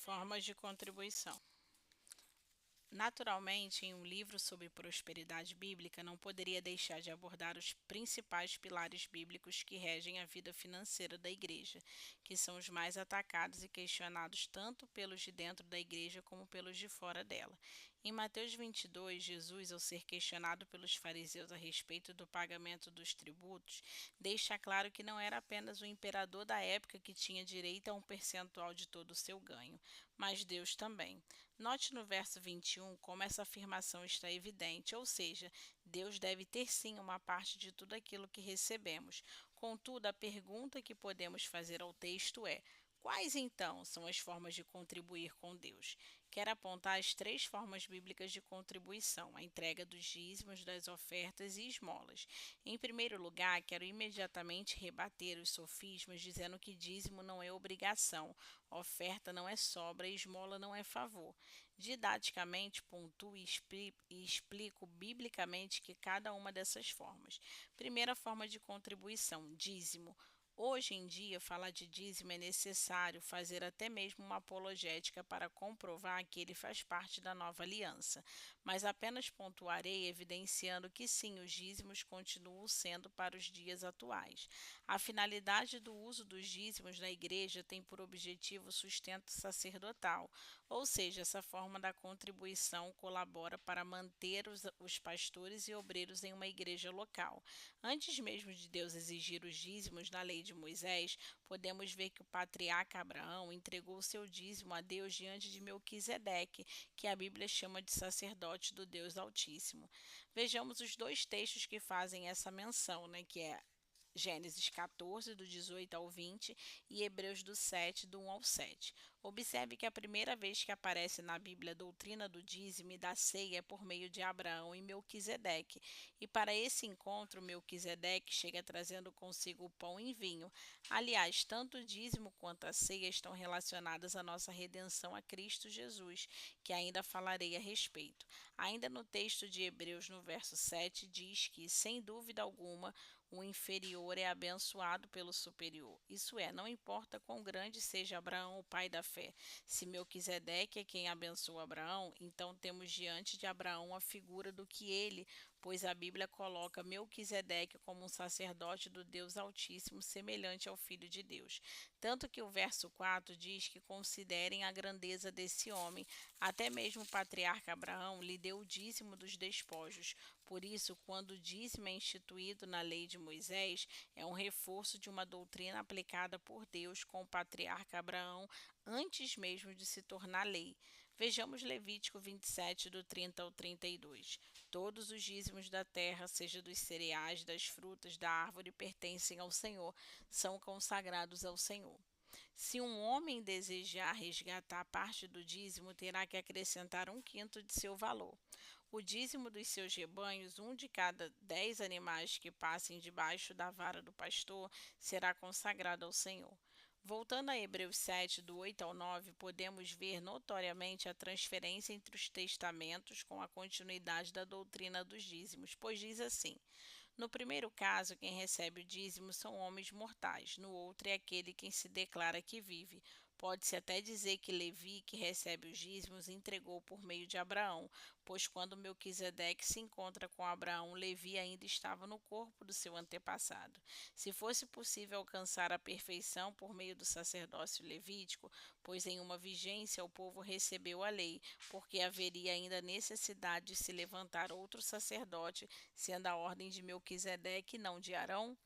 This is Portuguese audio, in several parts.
Formas de contribuição. Naturalmente, em um livro sobre prosperidade bíblica, não poderia deixar de abordar os principais pilares bíblicos que regem a vida financeira da igreja, que são os mais atacados e questionados tanto pelos de dentro da igreja como pelos de fora dela. Em Mateus 22, Jesus, ao ser questionado pelos fariseus a respeito do pagamento dos tributos, deixa claro que não era apenas o imperador da época que tinha direito a um percentual de todo o seu ganho, mas Deus também. Note no verso 21 como essa afirmação está evidente, ou seja, Deus deve ter sim uma parte de tudo aquilo que recebemos. Contudo, a pergunta que podemos fazer ao texto é: quais então são as formas de contribuir com Deus? Quero apontar as três formas bíblicas de contribuição: a entrega dos dízimos, das ofertas e esmolas. Em primeiro lugar, quero imediatamente rebater os sofismas dizendo que dízimo não é obrigação, oferta não é sobra e esmola não é favor. Didaticamente, pontuo e explico biblicamente que cada uma dessas formas. Primeira forma de contribuição: dízimo. Hoje em dia, falar de dízimo é necessário fazer até mesmo uma apologética para comprovar que ele faz parte da nova aliança, mas apenas pontuarei evidenciando que sim, os dízimos continuam sendo para os dias atuais. A finalidade do uso dos dízimos na igreja tem por objetivo o sustento sacerdotal, ou seja, essa forma da contribuição colabora para manter os pastores e obreiros em uma igreja local. Antes mesmo de Deus exigir os dízimos na lei de Moisés, podemos ver que o patriarca Abraão entregou o seu dízimo a Deus diante de Melquisedeque, que a Bíblia chama de sacerdote do Deus Altíssimo. Vejamos os dois textos que fazem essa menção, que é Gênesis 14, do 18 ao 20 e Hebreus do 7, do 1 ao 7. Observe que a primeira vez que aparece na Bíblia a doutrina do dízimo e da ceia é por meio de Abraão e Melquisedeque. E para esse encontro, Melquisedeque chega trazendo consigo o pão e vinho. Aliás, tanto o dízimo quanto a ceia estão relacionadas à nossa redenção a Cristo Jesus, que ainda falarei a respeito. Ainda no texto de Hebreus, no verso 7, diz que, sem dúvida alguma, o inferior é abençoado pelo superior. Isso é, não importa quão grande seja Abraão, o pai da fé. Se Melquisedeque é quem abençoa Abraão, então temos diante de Abraão a figura do que ele, pois a Bíblia coloca Melquisedeque como um sacerdote do Deus Altíssimo, semelhante ao Filho de Deus. Tanto que o verso 4 diz que considerem a grandeza desse homem. Até mesmo o patriarca Abraão lhe deu o dízimo dos despojos. Por isso, quando o dízimo é instituído na lei de Moisés, é um reforço de uma doutrina aplicada por Deus com o patriarca Abraão antes mesmo de se tornar lei. Vejamos Levítico 27, do 30 ao 32. Todos os dízimos da terra, seja dos cereais, das frutas, da árvore, pertencem ao Senhor, são consagrados ao Senhor. Se um homem desejar resgatar parte do dízimo, terá que acrescentar um quinto de seu valor. O dízimo dos seus rebanhos, um de cada 10 animais que passem debaixo da vara do pastor, será consagrado ao Senhor. Voltando a Hebreus 7, do 8 ao 9, podemos ver notoriamente a transferência entre os testamentos com a continuidade da doutrina dos dízimos, pois diz assim: no primeiro caso, quem recebe o dízimo são homens mortais, no outro é aquele quem se declara que vive. Pode-se até dizer que Levi, que recebe os dízimos, entregou por meio de Abraão, pois quando Melquisedeque se encontra com Abraão, Levi ainda estava no corpo do seu antepassado. Se fosse possível alcançar a perfeição por meio do sacerdócio levítico, pois em uma vigência o povo recebeu a lei, porque haveria ainda necessidade de se levantar outro sacerdote, sendo a ordem de Melquisedeque e não de Arão?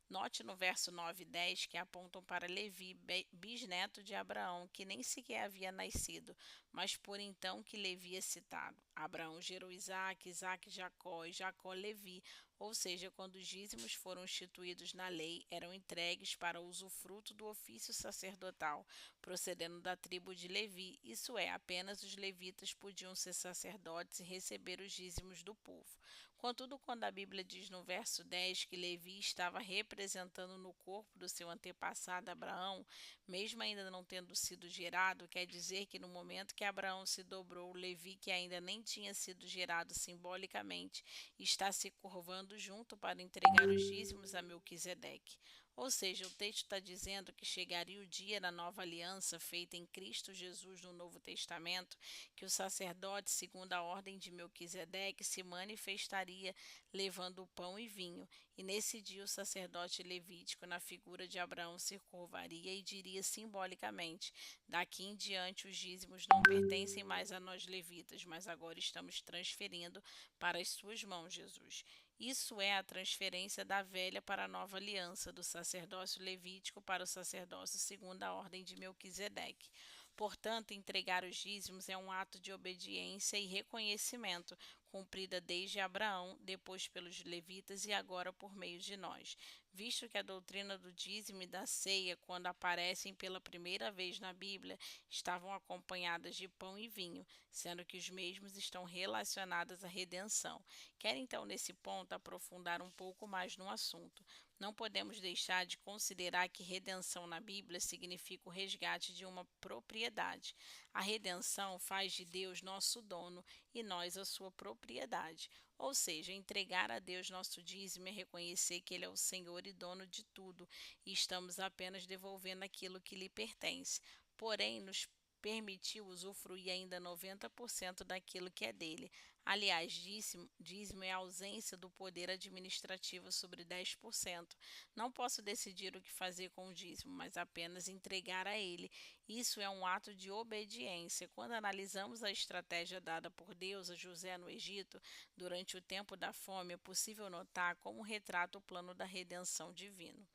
Note no verso 9 e 10 que apontam para Levi, bisneto de Abraão, que nem sequer havia nascido, mas por então que Levi é citado. Abraão gerou Isaque, Isaque Jacó e Jacó Levi, ou seja, quando os dízimos foram instituídos na lei, eram entregues para o usufruto do ofício sacerdotal, procedendo da tribo de Levi, isso é, apenas os levitas podiam ser sacerdotes e receber os dízimos do povo. Contudo, quando a Bíblia diz no verso 10 que Levi estava representando no corpo do seu antepassado Abraão, mesmo ainda não tendo sido gerado, quer dizer que no momento que Abraão se dobrou, Levi, que ainda nem tinha sido gerado simbolicamente, está se curvando junto para entregar os dízimos a Melquisedeque. Ou seja, o texto está dizendo que chegaria o dia da nova aliança feita em Cristo Jesus no Novo Testamento, que o sacerdote, segundo a ordem de Melquisedeque, se manifestaria levando o pão e vinho. E nesse dia o sacerdote levítico, na figura de Abraão, se curvaria e diria simbolicamente: daqui em diante os dízimos não pertencem mais a nós levitas, mas agora estamos transferindo para as suas mãos, Jesus. Isso é a transferência da velha para a nova aliança, do sacerdócio levítico para o sacerdócio segundo a ordem de Melquisedeque. Portanto, entregar os dízimos é um ato de obediência e reconhecimento, cumprida desde Abraão, depois pelos levitas e agora por meio de nós. Visto que a doutrina do dízimo e da ceia, quando aparecem pela primeira vez na Bíblia, estavam acompanhadas de pão e vinho, sendo que os mesmos estão relacionados à redenção. Quero então, nesse ponto, aprofundar um pouco mais no assunto. Não podemos deixar de considerar que redenção na Bíblia significa o resgate de uma propriedade. A redenção faz de Deus nosso dono e nós a sua propriedade. Ou seja, entregar a Deus nosso dízimo é reconhecer que Ele é o Senhor e dono de tudo e estamos apenas devolvendo aquilo que lhe pertence. Porém, nos permitiu usufruir ainda 90% daquilo que é dele. Aliás, dízimo é a ausência do poder administrativo sobre 10%. Não posso decidir o que fazer com o dízimo, mas apenas entregar a ele. Isso é um ato de obediência. Quando analisamos a estratégia dada por Deus a José no Egito durante o tempo da fome, é possível notar como retrata o plano da redenção divino.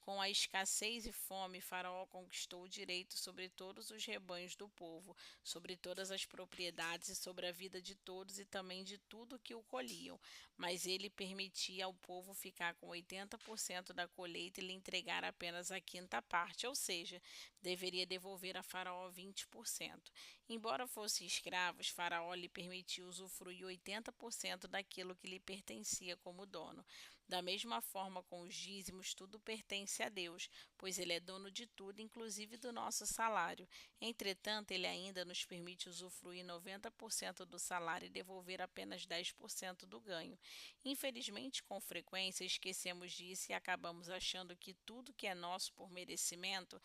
Com a escassez e fome, Faraó conquistou o direito sobre todos os rebanhos do povo, sobre todas as propriedades e sobre a vida de todos e também de tudo que o colhiam. Mas ele permitia ao povo ficar com 80% da colheita e lhe entregar apenas a quinta parte, ou seja, deveria devolver a Faraó 20%. Embora fossem escravos, Faraó lhe permitiu usufruir 80% daquilo que lhe pertencia como dono. Da mesma forma, com os dízimos, tudo pertence a Deus, pois Ele é dono de tudo, inclusive do nosso salário. Entretanto, Ele ainda nos permite usufruir 90% do salário e devolver apenas 10% do ganho. Infelizmente, com frequência, esquecemos disso e acabamos achando que tudo que é nosso por merecimento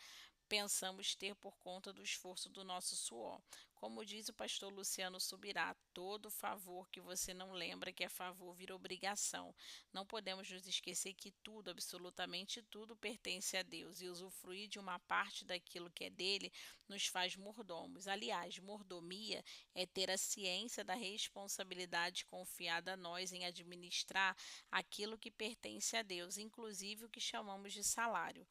pensamos ter por conta do esforço do nosso suor. Como diz o pastor Luciano Subirá, todo favor que você não lembra que é favor vira obrigação. Não podemos nos esquecer que tudo, absolutamente tudo, pertence a Deus e usufruir de uma parte daquilo que é dele nos faz mordomos. Aliás, mordomia é ter a ciência da responsabilidade confiada a nós em administrar aquilo que pertence a Deus, inclusive o que chamamos de salário.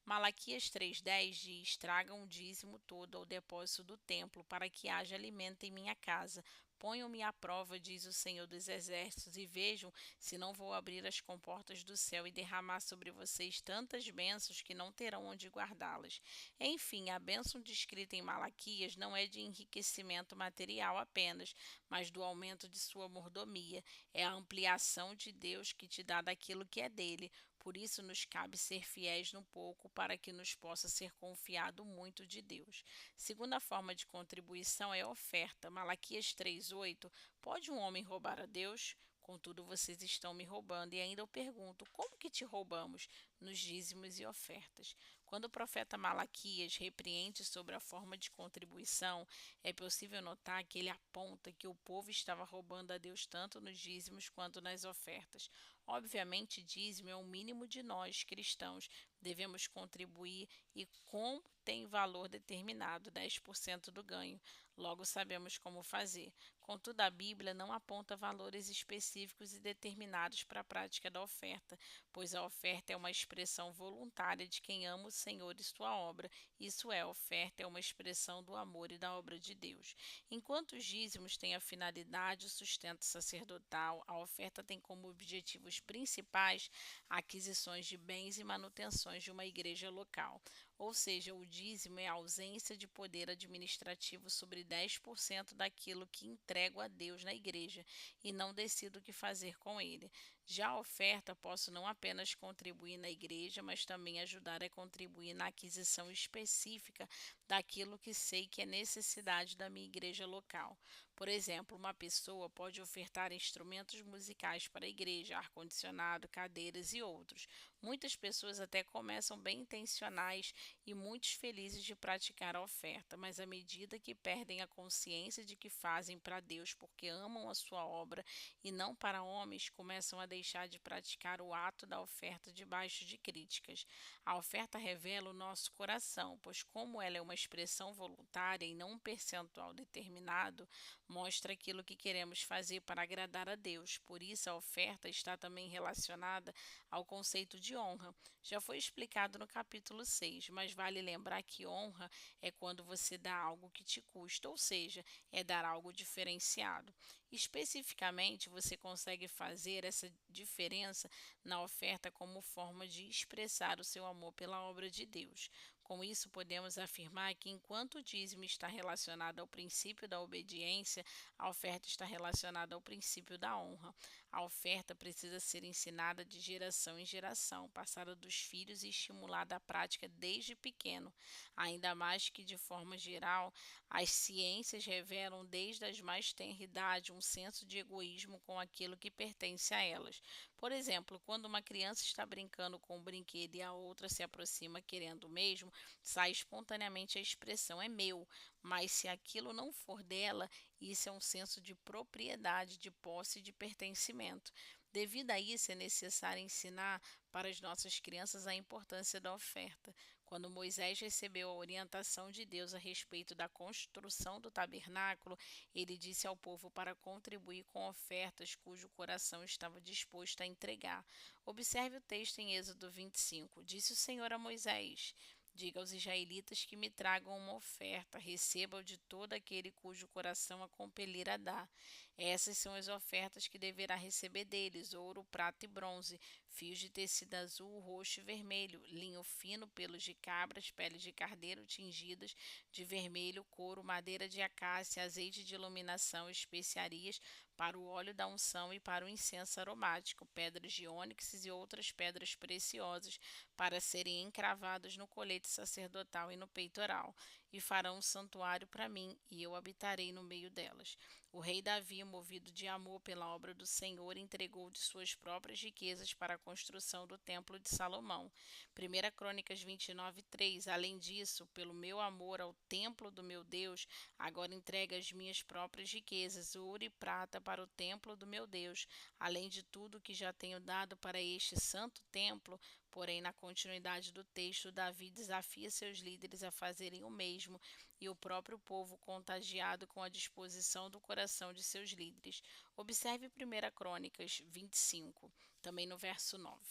Malaquias 3,10 diz: tragam o dízimo todo ao depósito do templo, para que haja alimento em minha casa. Ponham-me à prova, diz o Senhor dos Exércitos, e vejam se não vou abrir as comportas do céu e derramar sobre vocês tantas bênçãos que não terão onde guardá-las. Enfim, a bênção descrita em Malaquias não é de enriquecimento material apenas, mas do aumento de sua mordomia. É a ampliação de Deus que te dá daquilo que é dele. Por isso nos cabe ser fiéis no pouco, para que nos possa ser confiado muito de Deus. Segunda forma de contribuição é oferta. Malaquias 3,8. Pode um homem roubar a Deus? Contudo, vocês estão me roubando. E ainda eu pergunto: como que te roubamos? Nos dízimos e ofertas. Quando o profeta Malaquias repreende sobre a forma de contribuição, é possível notar que ele aponta que o povo estava roubando a Deus tanto nos dízimos quanto nas ofertas. Obviamente, dízimo é o mínimo de nós, cristãos, devemos contribuir e com tem valor determinado, 10% do ganho. Logo sabemos como fazer. Contudo, a Bíblia não aponta valores específicos e determinados para a prática da oferta, pois a oferta é uma expressão voluntária de quem ama o Senhor e sua obra. Isso é, a oferta é uma expressão do amor e da obra de Deus. Enquanto os dízimos têm a finalidade, o sustento sacerdotal, a oferta tem como objetivos principais aquisições de bens e manutenções de uma igreja local. Ou seja, o dízimo é a ausência de poder administrativo sobre 10% daquilo que entrego a Deus na igreja e não decido o que fazer com ele. Já a oferta, posso não apenas contribuir na igreja, mas também ajudar a contribuir na aquisição específica daquilo que sei que é necessidade da minha igreja local. Por exemplo, uma pessoa pode ofertar instrumentos musicais para a igreja, ar-condicionado, cadeiras e outros. Muitas pessoas até começam bem intencionais e muito felizes de praticar a oferta, mas à medida que perdem a consciência de que fazem para Deus porque amam a sua obra e não para homens, começam a deixar de praticar o ato da oferta debaixo de críticas. A oferta revela o nosso coração, pois, como ela é uma expressão voluntária e não um percentual determinado, mostra aquilo que queremos fazer para agradar a Deus. Por isso, a oferta está também relacionada ao conceito de honra. Já foi explicado no capítulo 6, mas vale lembrar que honra é quando você dá algo que te custa, ou seja, é dar algo diferenciado. Especificamente, você consegue fazer essa diferença na oferta como forma de expressar o seu amor pela obra de Deus. Com isso, podemos afirmar que enquanto o dízimo está relacionado ao princípio da obediência, a oferta está relacionada ao princípio da honra. A oferta precisa ser ensinada de geração em geração, passada dos filhos e estimulada à prática desde pequeno. Ainda mais que, de forma geral, as ciências revelam desde as mais tenra idade um senso de egoísmo com aquilo que pertence a elas. Por exemplo, quando uma criança está brincando com um brinquedo e a outra se aproxima querendo o mesmo, sai espontaneamente a expressão é meu, mas se aquilo não for dela, isso é um senso de propriedade, de posse e de pertencimento. Devido a isso, é necessário ensinar para as nossas crianças a importância da oferta. Quando Moisés recebeu a orientação de Deus a respeito da construção do tabernáculo, ele disse ao povo para contribuir com ofertas cujo coração estava disposto a entregar. Observe o texto em Êxodo 25. Disse o Senhor a Moisés: Diga aos israelitas que me tragam uma oferta, receba-o de todo aquele cujo coração a compelir a dar. Essas são as ofertas que deverá receber deles: ouro, prata e bronze, fios de tecido azul, roxo e vermelho, linho fino, pelos de cabras, peles de carneiro tingidas de vermelho, couro, madeira de acácia, azeite de iluminação, especiarias para o óleo da unção e para o incenso aromático, pedras de ônix e outras pedras preciosas para serem encravadas no colete sacerdotal e no peitoral, e farão um santuário para mim, e eu habitarei no meio delas. O rei Davi, movido de amor pela obra do Senhor, entregou de suas próprias riquezas para a construção do templo de Salomão. 1 Crônicas 29:3. Além disso, pelo meu amor ao templo do meu Deus, agora entrega as minhas próprias riquezas, ouro e prata, para o templo do meu Deus, além de tudo que já tenho dado para este santo templo. Porém, na continuidade do texto, Davi desafia seus líderes a fazerem o mesmo, e o próprio povo, contagiado com a disposição do coração de seus líderes. Observe 1 Crônicas 25, também no verso 9.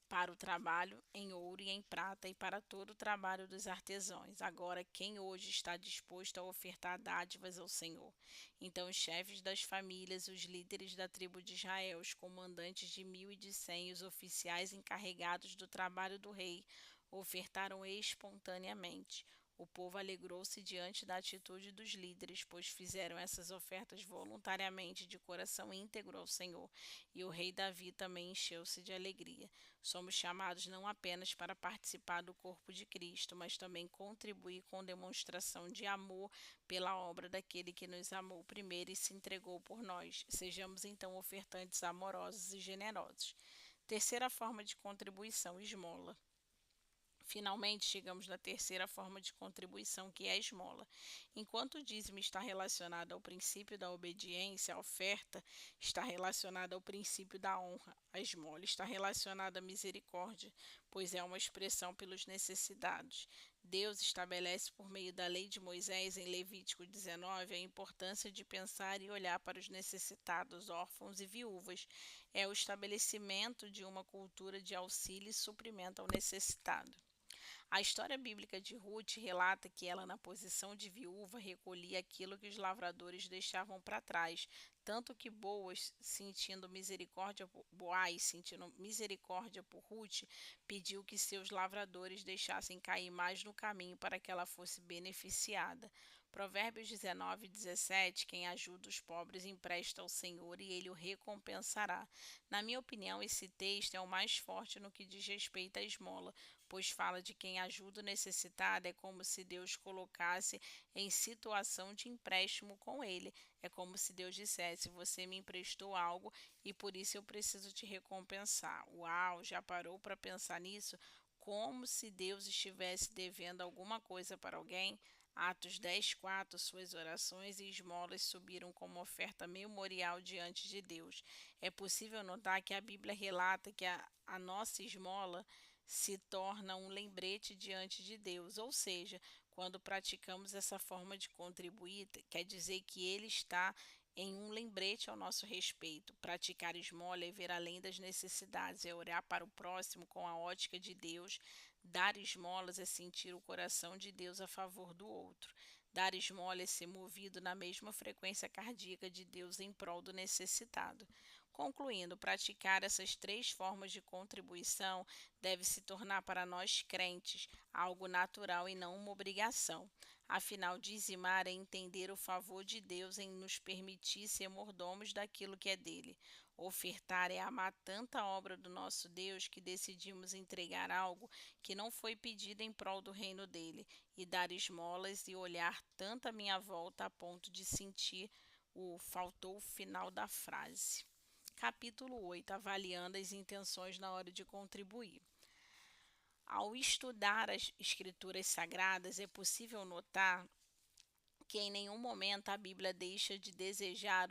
Para o trabalho em ouro e em prata e para todo o trabalho dos artesãos. Agora, quem hoje está disposto a ofertar dádivas ao Senhor? Então, os chefes das famílias, os líderes da tribo de Israel, os comandantes de 1.100, os oficiais encarregados do trabalho do rei, ofertaram espontaneamente. O povo alegrou-se diante da atitude dos líderes, pois fizeram essas ofertas voluntariamente de coração íntegro ao Senhor, e o rei Davi também encheu-se de alegria. Somos chamados não apenas para participar do corpo de Cristo, mas também contribuir com demonstração de amor pela obra daquele que nos amou primeiro e se entregou por nós. Sejamos então ofertantes amorosos e generosos. Terceira forma de contribuição: esmola. Finalmente, chegamos na terceira forma de contribuição, que é a esmola. Enquanto o dízimo está relacionado ao princípio da obediência, a oferta está relacionada ao princípio da honra. A esmola está relacionada à misericórdia, pois é uma expressão pelos necessitados. Deus estabelece por meio da lei de Moisés, em Levítico 19, a importância de pensar e olhar para os necessitados, órfãos e viúvas. É o estabelecimento de uma cultura de auxílio e suprimento ao necessitado. A história bíblica de Ruth relata que ela, na posição de viúva, recolhia aquilo que os lavradores deixavam para trás, tanto que Boaz, sentindo misericórdia por Ruth, pediu que seus lavradores deixassem cair mais no caminho para que ela fosse beneficiada. Provérbios 19:17. Quem ajuda os pobres empresta ao Senhor e ele o recompensará. Na minha opinião, esse texto é o mais forte no que diz respeito à esmola, pois fala de quem ajuda o necessitado, é como se Deus colocasse em situação de empréstimo com ele. É como se Deus dissesse: você me emprestou algo e por isso eu preciso te recompensar. Uau, já parou para pensar nisso? Como se Deus estivesse devendo alguma coisa para alguém? Atos 10:4, suas orações e esmolas subiram como oferta memorial diante de Deus. É possível notar que a Bíblia relata que a nossa esmola se torna um lembrete diante de Deus, ou seja, quando praticamos essa forma de contribuir, quer dizer que Ele está em um lembrete ao nosso respeito. Praticar esmola é ver além das necessidades, é olhar para o próximo com a ótica de Deus. Dar esmolas é sentir o coração de Deus a favor do outro. Dar esmola é ser movido na mesma frequência cardíaca de Deus em prol do necessitado. Concluindo, praticar essas três formas de contribuição deve se tornar para nós crentes algo natural e não uma obrigação. Afinal, dizimar é entender o favor de Deus em nos permitir ser mordomos daquilo que é dele. Ofertar é amar tanta obra do nosso Deus que decidimos entregar algo que não foi pedido em prol do reino dele, e dar esmolas e olhar tanto à minha volta a ponto de sentir faltou o final da frase. Capítulo 8. Avaliando as intenções na hora de contribuir. Ao estudar as escrituras sagradas, é possível notar que em nenhum momento a Bíblia deixa de desejar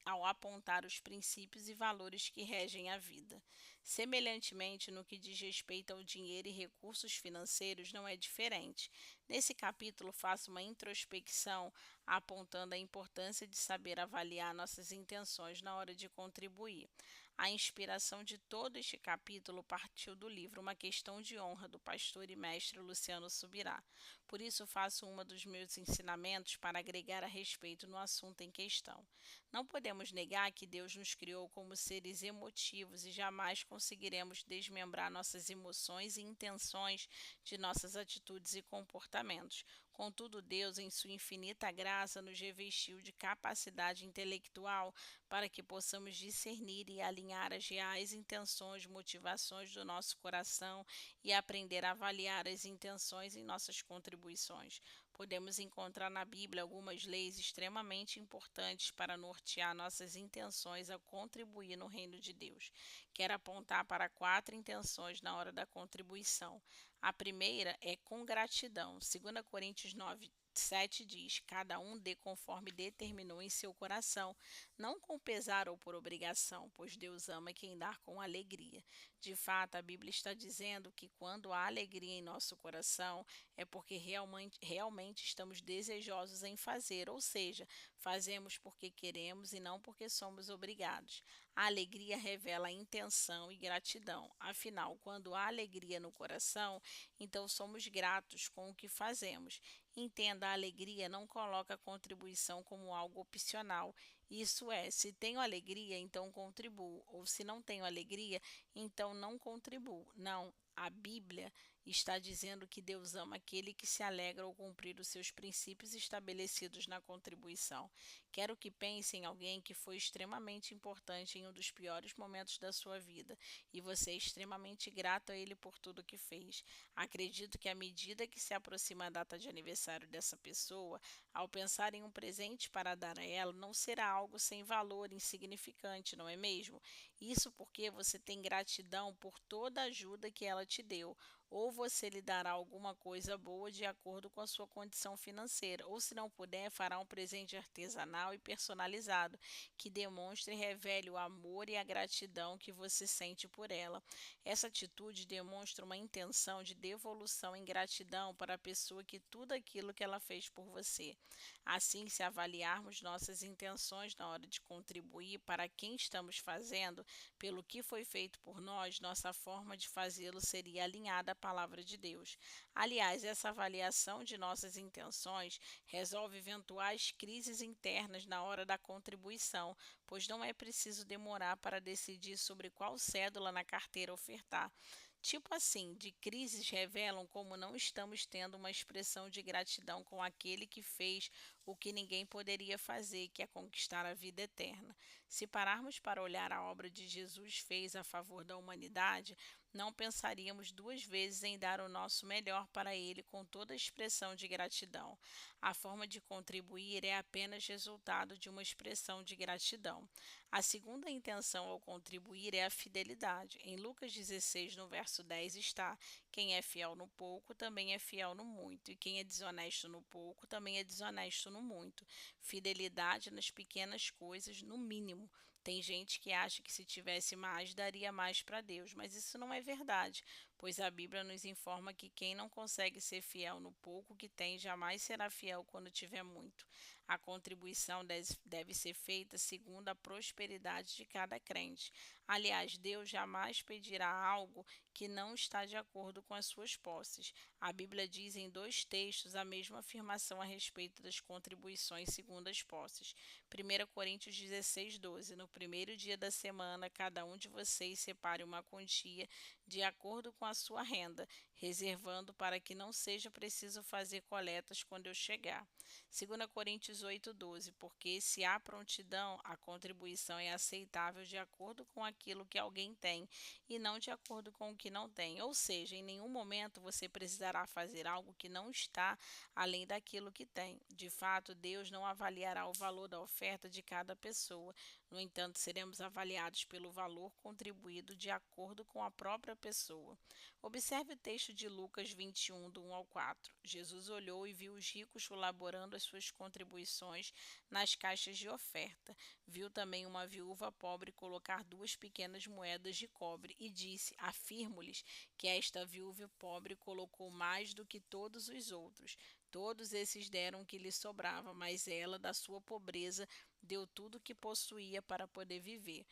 ao apontar os princípios e valores que regem a vida. Semelhantemente, no que diz respeito ao dinheiro e recursos financeiros, não é diferente. Nesse capítulo, faço uma introspecção apontando a importância de saber avaliar nossas intenções na hora de contribuir. A inspiração de todo este capítulo partiu do livro Uma Questão de Honra, do pastor e mestre Luciano Subirá. Por isso, faço um dos meus ensinamentos para agregar a respeito no assunto em questão. Não podemos negar que Deus nos criou como seres emotivos e jamais conseguiremos desmembrar nossas emoções e intenções de nossas atitudes e comportamentos. Contudo, Deus, em sua infinita graça, nos revestiu de capacidade intelectual para que possamos discernir e alinhar as reais intenções, motivações do nosso coração e aprender a avaliar as intenções em nossas contribuições. Podemos encontrar na Bíblia algumas leis extremamente importantes para nortear nossas intenções ao contribuir no reino de Deus. Quero apontar para 4 intenções na hora da contribuição. A primeira é com gratidão. 2 Coríntios 9:7 diz: cada um dê conforme determinou em seu coração, não com pesar ou por obrigação, pois Deus ama quem dá com alegria. De fato, a Bíblia está dizendo que quando há alegria em nosso coração, é porque realmente estamos desejosos em fazer, ou seja, fazemos porque queremos e não porque somos obrigados. A alegria revela intenção e gratidão. Afinal, quando há alegria no coração, então somos gratos com o que fazemos. Entenda, a alegria não coloca a contribuição como algo opcional. Isso é, se tenho alegria, então contribuo, ou se não tenho alegria, então não contribuo. Não, a Bíblia está dizendo que Deus ama aquele que se alegra ao cumprir os seus princípios estabelecidos na contribuição. Quero que pense em alguém que foi extremamente importante em um dos piores momentos da sua vida e você é extremamente grato a ele por tudo que fez. Acredito que à medida que se aproxima a data de aniversário dessa pessoa, ao pensar em um presente para dar a ela, não será algo sem valor, insignificante, não é mesmo? Isso porque você tem gratidão por toda a ajuda que ela te deu, ou você lhe dará alguma coisa boa de acordo com a sua condição financeira, ou se não puder, fará um presente artesanal e personalizado, que demonstre e revele o amor e a gratidão que você sente por ela. Essa atitude demonstra uma intenção de devolução em gratidão para a pessoa que tudo aquilo que ela fez por você. Assim, se avaliarmos nossas intenções na hora de contribuir para quem estamos fazendo, pelo que foi feito por nós, nossa forma de fazê-lo seria alinhada à palavra de Deus. Aliás, essa avaliação de nossas intenções resolve eventuais crises internas na hora da contribuição, pois não é preciso demorar para decidir sobre qual cédula na carteira ofertar. Tipo assim, de crises revelam como não estamos tendo uma expressão de gratidão com aquele que fez o que ninguém poderia fazer, que é conquistar a vida eterna. Se pararmos para olhar a obra de Jesus fez a favor da humanidade, não pensaríamos duas vezes em dar o nosso melhor para ele com toda a expressão de gratidão. A forma de contribuir é apenas resultado de uma expressão de gratidão. A segunda intenção ao contribuir é a fidelidade. Em Lucas 16, no verso 10 está: quem é fiel no pouco também é fiel no muito, e quem é desonesto no pouco também é desonesto no muito. Fidelidade nas pequenas coisas, no mínimo. Tem gente que acha que se tivesse mais, daria mais para Deus, mas isso não é verdade, pois a Bíblia nos informa que quem não consegue ser fiel no pouco que tem, jamais será fiel quando tiver muito. A contribuição deve ser feita segundo a prosperidade de cada crente. Aliás, Deus jamais pedirá algo que não está de acordo com as suas posses. A Bíblia diz em dois textos a mesma afirmação a respeito das contribuições segundo as posses. 1 Coríntios 16, 12. No primeiro dia da semana, cada um de vocês separe uma quantia de acordo com a sua renda, reservando para que não seja preciso fazer coletas quando eu chegar. 2 Coríntios 8, 12. Porque se há prontidão, a contribuição é aceitável de acordo com aquilo que alguém tem e não de acordo com o que não tem. Ou seja, em nenhum momento você precisará fazer algo que não está além daquilo que tem. De fato, Deus não avaliará o valor da oferta de cada pessoa. No entanto, seremos avaliados pelo valor contribuído de acordo com a própria pessoa. Observe o texto de Lucas 21, do 1 ao 4. Jesus olhou e viu os ricos colaborando as suas contribuições nas caixas de oferta. Viu também uma viúva pobre colocar 2 pequenas moedas de cobre e disse: afirmo-lhes que esta viúva pobre colocou mais do que todos os outros. Todos esses deram o que lhe sobrava, mas ela, da sua pobreza, deu tudo o que possuía para poder viver.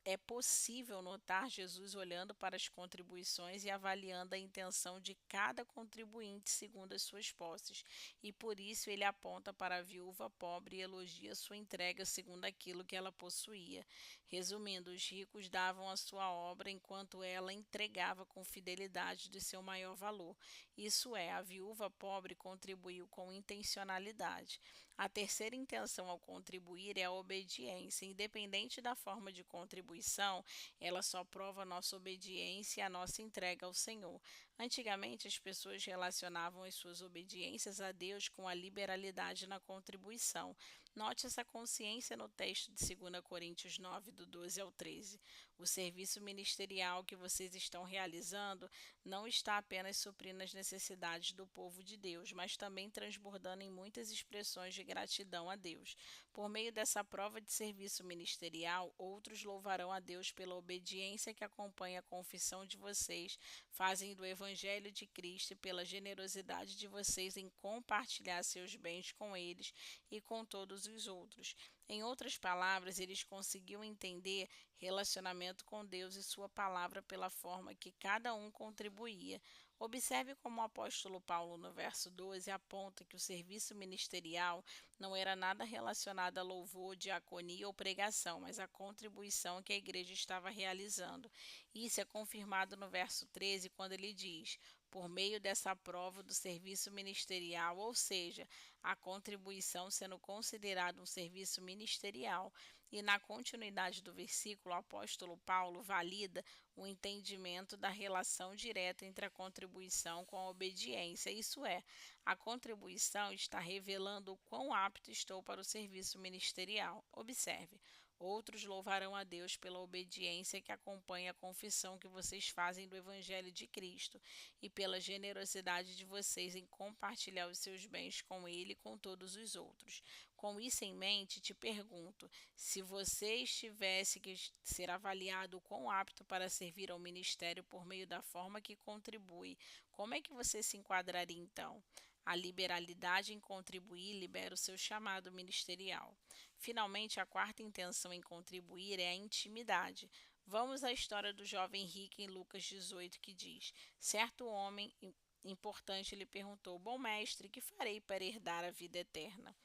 É possível notar Jesus olhando para as contribuições e avaliando a intenção de cada contribuinte segundo as suas posses, e por isso ele aponta para a viúva pobre e elogia sua entrega segundo aquilo que ela possuía. Resumindo, os ricos davam a sua obra enquanto ela entregava com fidelidade de seu maior valor. Isso é, a viúva pobre contribuiu com intencionalidade. A terceira intenção ao contribuir é a obediência. Independente da forma de contribuição, ela só prova a nossa obediência e a nossa entrega ao Senhor. Antigamente, as pessoas relacionavam as suas obediências a Deus com a liberalidade na contribuição. Note essa consciência no texto de 2 Coríntios 9, do 12 ao 13. O serviço ministerial que vocês estão realizando não está apenas suprindo as necessidades do povo de Deus, mas também transbordando em muitas expressões de gratidão a Deus. Por meio dessa prova de serviço ministerial, outros louvarão a Deus pela obediência que acompanha a confissão de vocês, fazem do Evangelho de Cristo e pela generosidade de vocês em compartilhar seus bens com eles e com todos os outros. Em outras palavras, eles conseguiam entender relacionamento com Deus e sua palavra pela forma que cada um contribuía. Observe como o apóstolo Paulo, no verso 12, aponta que o serviço ministerial não era nada relacionado a louvor, diaconia ou pregação, mas a contribuição que a igreja estava realizando. Isso é confirmado no verso 13, quando ele diz: por meio dessa prova do serviço ministerial, ou seja, a contribuição sendo considerada um serviço ministerial. E na continuidade do versículo, o apóstolo Paulo valida o entendimento da relação direta entre a contribuição com a obediência. Isso é, a contribuição está revelando o quão apto estou para o serviço ministerial. Observe. Outros louvarão a Deus pela obediência que acompanha a confissão que vocês fazem do Evangelho de Cristo e pela generosidade de vocês em compartilhar os seus bens com Ele e com todos os outros. Com isso em mente, te pergunto, se você tivesse que ser avaliado o quão apto para servir ao ministério por meio da forma que contribui, como é que você se enquadraria então? A liberalidade em contribuir libera o seu chamado ministerial. Finalmente, a quarta intenção em contribuir é a intimidade. Vamos à história do jovem rico em Lucas 18, que diz: certo homem importante lhe perguntou: bom mestre, que farei para herdar a vida eterna?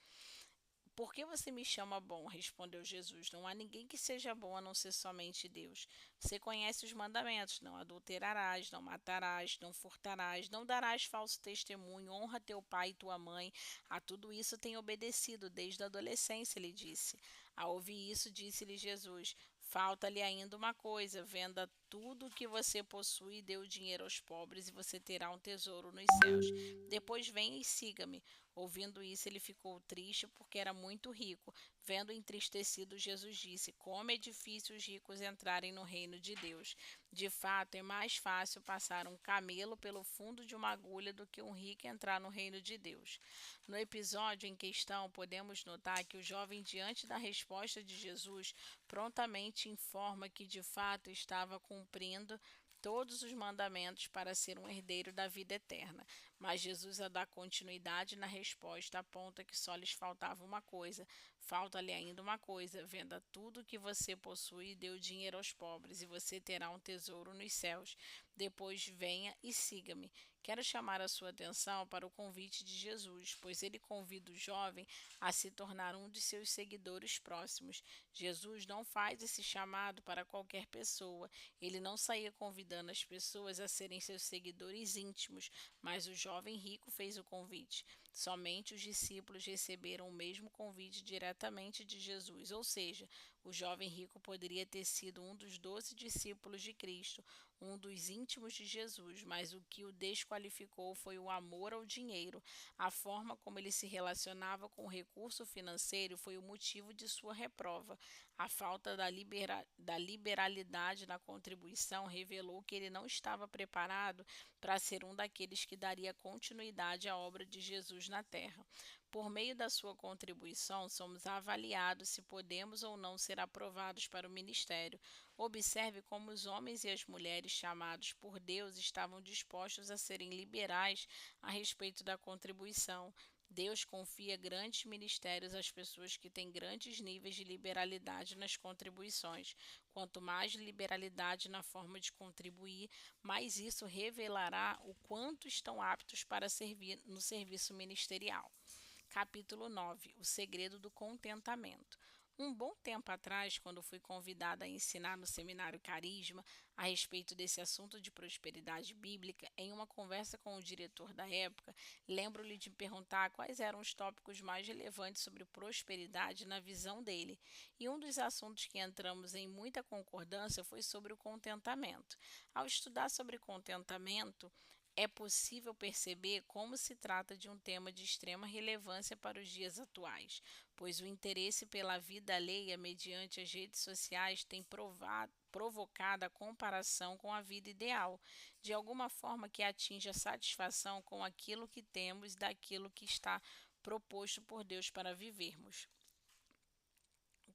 Por que você me chama bom? Respondeu Jesus. Não há ninguém que seja bom a não ser somente Deus. Você conhece os mandamentos: não adulterarás, não matarás, não furtarás, não darás falso testemunho, honra teu pai e tua mãe. A tudo isso tem obedecido desde a adolescência, ele disse. Ao ouvir isso, disse-lhe Jesus: Falta-lhe ainda uma coisa: venda tudo o que você possui e dê o dinheiro aos pobres, e você terá um tesouro nos céus. Depois venha e siga-me. Ouvindo isso, ele ficou triste porque era muito rico. Vendo entristecido, Jesus disse: Como é difícil os ricos entrarem no reino de Deus. De fato, é mais fácil passar um camelo pelo fundo de uma agulha do que um rico entrar no reino de Deus. No episódio em questão, podemos notar que o jovem, diante da resposta de Jesus, prontamente informa que de fato estava cumprindo todos os mandamentos para ser um herdeiro da vida eterna. Mas Jesus, a dar continuidade na resposta, aponta que só lhes faltava uma coisa: falta-lhe ainda uma coisa: venda tudo o que você possui e dê o dinheiro aos pobres, e você terá um tesouro nos céus. Depois venha e siga-me. Quero chamar a sua atenção para o convite de Jesus, pois ele convida o jovem a se tornar um de seus seguidores próximos. Jesus não faz esse chamado para qualquer pessoa. Ele não saía convidando as pessoas a serem seus seguidores íntimos, mas o jovem rico fez o convite. Somente os discípulos receberam o mesmo convite diretamente de Jesus, ou seja, o jovem rico poderia ter sido um dos 12 discípulos de Cristo, um dos íntimos de Jesus, mas o que o desqualificou foi o amor ao dinheiro. A forma como ele se relacionava com o recurso financeiro foi o motivo de sua reprova. A falta da liberalidade na contribuição revelou que ele não estava preparado para ser um daqueles que daria continuidade à obra de Jesus na terra. Por meio da sua contribuição, somos avaliados se podemos ou não ser aprovados para o ministério. Observe como os homens e as mulheres chamados por Deus estavam dispostos a serem liberais a respeito da contribuição. Deus confia grandes ministérios às pessoas que têm grandes níveis de liberalidade nas contribuições. Quanto mais liberalidade na forma de contribuir, mais isso revelará o quanto estão aptos para servir no serviço ministerial. Capítulo 9: O segredo do contentamento. Um bom tempo atrás, quando fui convidada a ensinar no seminário Carisma a respeito desse assunto de prosperidade bíblica, em uma conversa com o diretor da época, lembro-lhe de perguntar quais eram os tópicos mais relevantes sobre prosperidade na visão dele. E um dos assuntos que entramos em muita concordância foi sobre o contentamento. Ao estudar sobre contentamento, é possível perceber como se trata de um tema de extrema relevância para os dias atuais, pois o interesse pela vida alheia mediante as redes sociais tem provocado a comparação com a vida ideal, de alguma forma que atinge a satisfação com aquilo que temos e daquilo que está proposto por Deus para vivermos.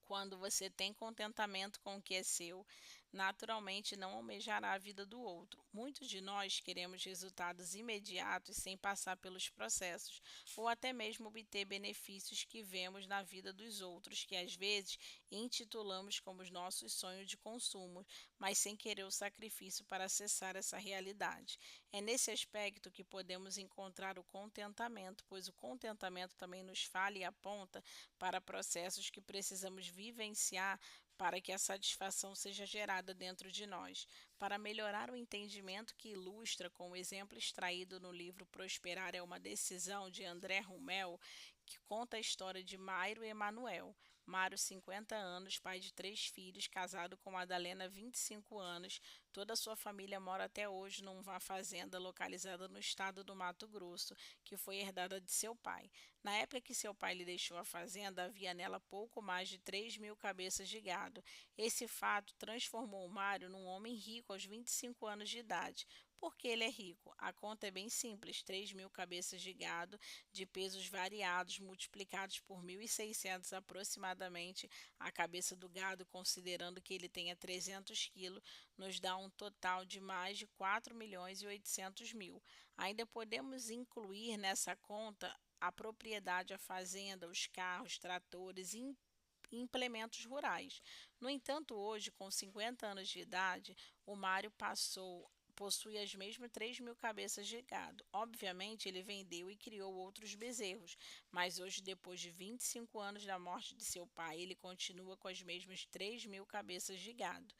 Quando você tem contentamento com o que é seu, naturalmente não almejará a vida do outro. Muitos de nós queremos resultados imediatos sem passar pelos processos, ou até mesmo obter benefícios que vemos na vida dos outros, que às vezes intitulamos como os nossos sonhos de consumo, mas sem querer o sacrifício para acessar essa realidade. É nesse aspecto que podemos encontrar o contentamento, pois o contentamento também nos fala e aponta para processos que precisamos vivenciar para que a satisfação seja gerada dentro de nós. Para melhorar o entendimento que ilustra com o exemplo extraído no livro Prosperar é uma Decisão, de André Rummel, que conta a história de Mairo e Emanuel. Mário, 50 anos, pai de 3 filhos, casado com Madalena, 25 anos. Toda a sua família mora até hoje numa fazenda localizada no estado do Mato Grosso, que foi herdada de seu pai. Na época que seu pai lhe deixou a fazenda, havia nela pouco mais de 3.000 cabeças de gado. Esse fato transformou Mário num homem rico aos 25 anos de idade. Por que ele é rico? A conta é bem simples: 3.000 cabeças de gado de pesos variados multiplicados por 1.600 aproximadamente a cabeça do gado, considerando que ele tenha 300 quilos, nos dá um total de mais de 4.800.000. Ainda podemos incluir nessa conta a propriedade, a fazenda, os carros, tratores e implementos rurais. No entanto, hoje, com 50 anos de idade, o Mário possui as mesmas 3.000 cabeças de gado. Obviamente, ele vendeu e criou outros bezerros, mas hoje, depois de 25 anos da morte de seu pai, ele continua com as mesmas 3.000 cabeças de gado.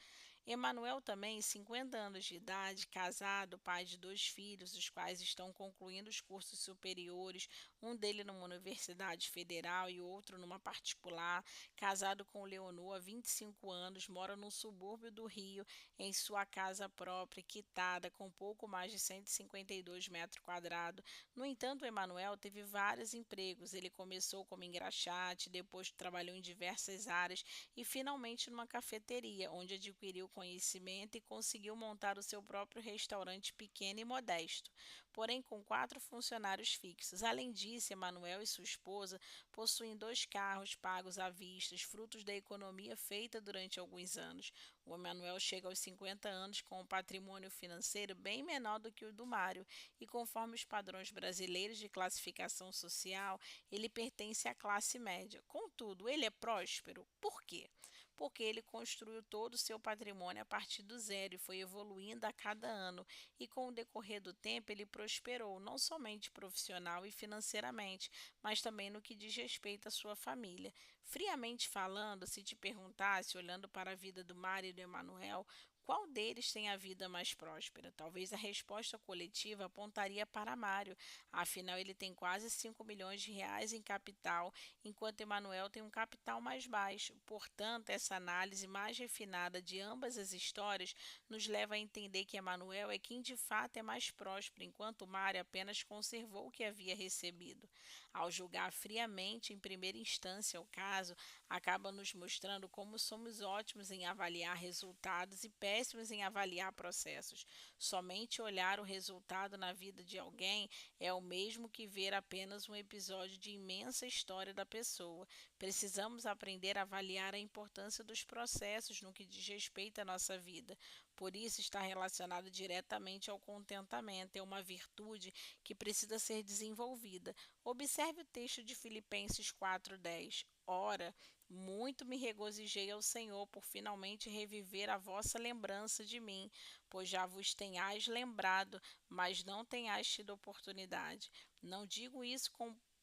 Emanuel também, 50 anos de idade, casado, pai de 2 filhos, os quais estão concluindo os cursos superiores, um dele numa universidade federal e outro numa particular, casado com Leonor há 25 anos, mora no subúrbio do Rio, em sua casa própria, quitada, com pouco mais de 152 metros quadrados. No entanto, Emanuel teve vários empregos. Ele começou como engraxate, depois trabalhou em diversas áreas e finalmente numa cafeteria, onde adquiriu conhecimento e conseguiu montar o seu próprio restaurante pequeno e modesto, porém com 4 funcionários fixos. Além disso, Emanuel e sua esposa possuem 2 carros pagos à vista, frutos da economia feita durante alguns anos. O Emanuel chega aos 50 anos com um patrimônio financeiro bem menor do que o do Mário, e conforme os padrões brasileiros de classificação social, ele pertence à classe média. Contudo, ele é próspero. Por quê? Porque ele construiu todo o seu patrimônio a partir do zero e foi evoluindo a cada ano, e com o decorrer do tempo ele prosperou, não somente profissional e financeiramente, mas também no que diz respeito à sua família. Friamente falando, se te perguntasse, olhando para a vida do Mário e do Emanuel, qual deles tem a vida mais próspera? Talvez a resposta coletiva apontaria para Mário, afinal ele tem quase 5 milhões de reais em capital, enquanto Emanuel tem um capital mais baixo. Portanto, essa análise mais refinada de ambas as histórias nos leva a entender que Emanuel é quem de fato é mais próspero, enquanto Mário apenas conservou o que havia recebido. Ao julgar friamente em primeira instância o caso, acaba nos mostrando como somos ótimos em avaliar resultados e péssimos em avaliar processos. Somente olhar o resultado na vida de alguém é o mesmo que ver apenas um episódio de imensa história da pessoa. Precisamos aprender a avaliar a importância dos processos no que diz respeito à nossa vida. Por isso, está relacionado diretamente ao contentamento. É uma virtude que precisa ser desenvolvida. Observe o texto de Filipenses 4:10. Ora, muito me regozijei ao Senhor por finalmente reviver a vossa lembrança de mim, pois já vos tenhais lembrado, mas não tenhais tido oportunidade. Não digo isso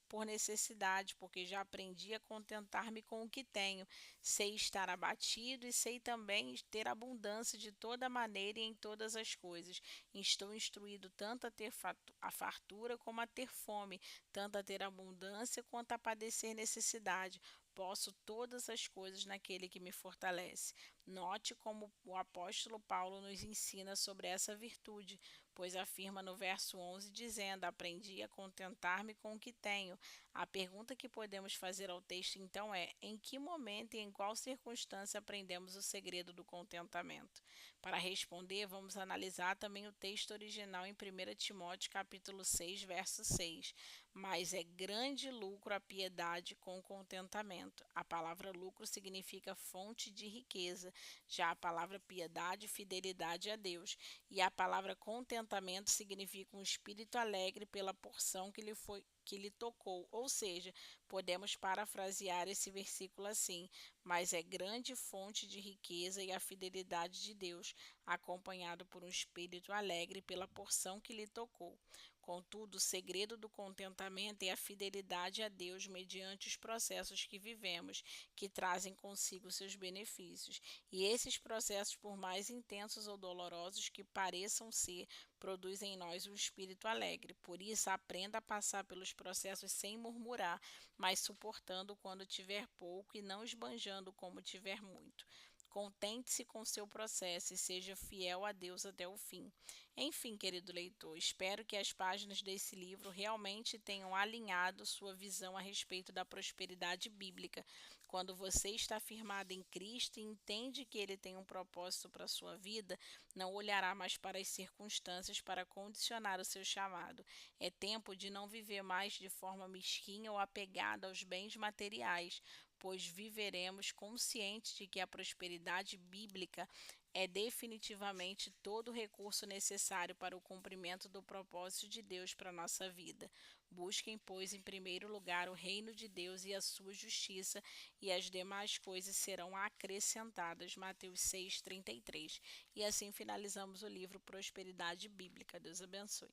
por necessidade, porque já aprendi a contentar-me com o que tenho. Sei estar abatido e sei também ter abundância de toda maneira e em todas as coisas. Estou instruído tanto a ter a fartura como a ter fome, tanto a ter abundância quanto a padecer necessidade. Posso todas as coisas naquele que me fortalece. Note como o apóstolo Paulo nos ensina sobre essa virtude, pois afirma no verso 11, dizendo: Aprendi a contentar-me com o que tenho. A pergunta que podemos fazer ao texto então é: em que momento e em qual circunstância aprendemos o segredo do contentamento? Para responder, vamos analisar também o texto original em 1 Timóteo capítulo 6, verso 6. Mas é grande lucro a piedade com contentamento. A palavra lucro significa fonte de riqueza, já a palavra piedade, fidelidade a Deus. E a palavra contentamento significa um espírito alegre pela porção que lhe tocou. Ou seja, podemos parafrasear esse versículo assim: mas é grande fonte de riqueza e a fidelidade de Deus, acompanhado por um espírito alegre pela porção que lhe tocou. Contudo, o segredo do contentamento é a fidelidade a Deus mediante os processos que vivemos, que trazem consigo seus benefícios. E esses processos, por mais intensos ou dolorosos que pareçam ser, produzem em nós um espírito alegre. Por isso, aprenda a passar pelos processos sem murmurar, mas suportando quando tiver pouco e não esbanjando como tiver muito. Contente-se com seu processo e seja fiel a Deus até o fim. Enfim, querido leitor, espero que as páginas desse livro realmente tenham alinhado sua visão a respeito da prosperidade bíblica. Quando você está firmado em Cristo e entende que Ele tem um propósito para a sua vida, não olhará mais para as circunstâncias para condicionar o seu chamado. É tempo de não viver mais de forma mesquinha ou apegada aos bens materiais, pois viveremos conscientes de que a prosperidade bíblica é definitivamente todo o recurso necessário para o cumprimento do propósito de Deus para a nossa vida. Busquem, pois, em primeiro lugar o reino de Deus e a sua justiça, e as demais coisas serão acrescentadas. Mateus 6:33. E assim finalizamos o livro Prosperidade Bíblica. Deus abençoe.